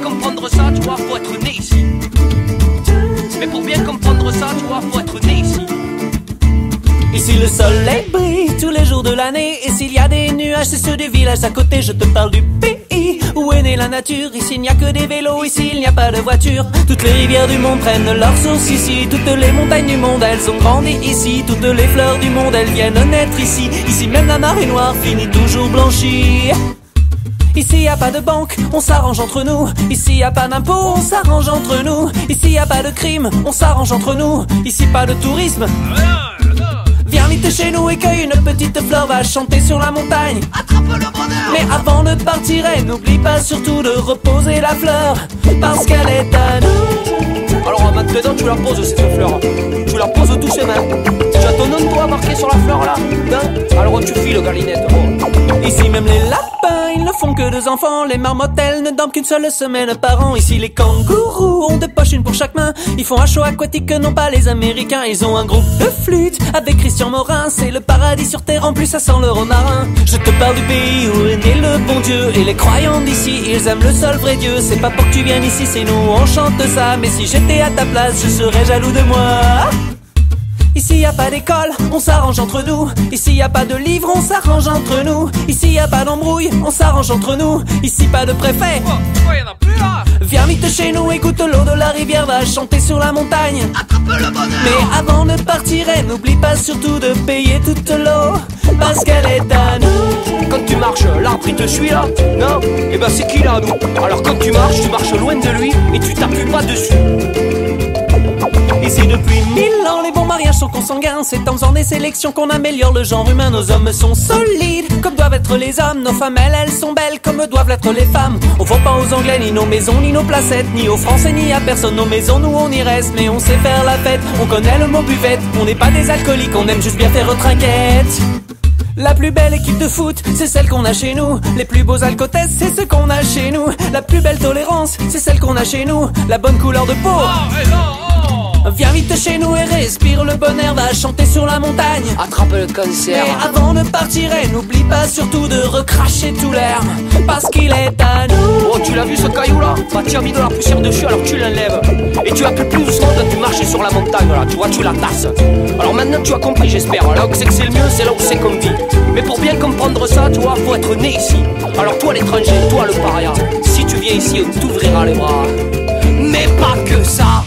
comprendre ça, tu vois, faut être né ici. Mais pour bien comprendre ça, tu vois, faut être né ici. Ici le soleil brille tous les jours de l'année. Et s'il y a des nuages, c'est ceux des villages à côté. Je te parle du pays où est née la nature. Ici il n'y a que des vélos, ici il n'y a pas de voiture. Toutes les rivières du monde prennent leur source ici. Toutes les montagnes du monde, elles ont grandi ici. Toutes les fleurs du monde, elles viennent naître ici. Ici même la marée noire finit toujours blanchie. Ici y a pas de banque, on s'arrange entre nous. Ici y a pas d'impôts, on s'arrange entre nous. Ici y a pas de crime, on s'arrange entre nous. Ici pas de tourisme. Viens vite chez nous et cueille une petite fleur, va chanter sur la montagne. Attrape le bonheur. Mais avant de partir, n'oublie pas surtout de reposer la fleur, parce qu'elle est à nous. Alors maintenant tu la poses cette fleur. Tu la poses tout chemin. Tu as ton nom toi marqué sur la fleur là, non? Alors tu files galinette. Oh. Ici même les lapins, ils ne font que 2 enfants. Les marmottes, elles ne dorment qu'une seule semaine par an. Ici les kangourous ont 2 poches, une pour chaque main. Ils font un show aquatique que non pas les Américains. Ils ont un groupe de flûte avec Christian Morin. C'est le paradis sur terre, en plus ça sent le romarin. Je te parle du pays où est né le bon Dieu. Et les croyants d'ici, ils aiment le seul vrai Dieu. C'est pas pour que tu viennes ici, c'est nous on chante ça. Mais si j'étais à ta place, je serais jaloux de moi. Ici y a pas d'école, on s'arrange entre nous. Ici y a pas de livres, on s'arrange entre nous. Ici y a pas d'embrouille, on s'arrange entre nous. Ici pas de préfet. Oh, pourquoi y'en a plus là? Viens vite chez nous, écoute l'eau de la rivière, va chanter sur la montagne. Attrape le bonheur. Mais avant de partir, n'oublie pas surtout de payer toute l'eau, parce qu'elle est à nous. Quand tu marches, l'arbre il te suit là, non? Eh ben c'est qui là, nous? Alors quand tu marches loin de lui et tu t'appuies pas dessus. Ici depuis 1000 ans, les bons mariages sont consanguins. C'est en faisant des sélections qu'on améliore le genre humain. Nos hommes sont solides, comme doivent être les hommes. Nos femmes, elles sont belles, comme doivent l'être les femmes. On vend pas aux Anglais, ni nos maisons, ni nos placettes, ni aux Français, ni à personne. Nos maisons, nous on y reste, mais on sait faire la fête. On connaît le mot buvette, on n'est pas des alcooliques, on aime juste bien faire trinquette. La plus belle équipe de foot, c'est celle qu'on a chez nous. Les plus beaux alcotesses, c'est ce qu'on a chez nous. La plus belle tolérance, c'est celle qu'on a chez nous. La bonne couleur de peau. Viens vite chez nous et respire le bon air, va chanter sur la montagne. Attrape le cancer. Mais avant de partir, n'oublie pas surtout de recracher tout l'air, parce qu'il est à nous. Oh, tu l'as vu ce caillou là? Bah tu as mis de la poussière dessus, alors tu l'enlèves. Et tu appuies plus doucement quand tu marches sur la montagne, voilà, tu vois, tu la tasses. Alors maintenant tu as compris, j'espère. Là où c'est que c'est le mieux, c'est là où c'est qu'on vit. Mais pour bien comprendre ça, tu vois, faut être né ici. Alors toi l'étranger, toi le paria, si tu viens ici, on t'ouvrira les bras. Mais pas que ça.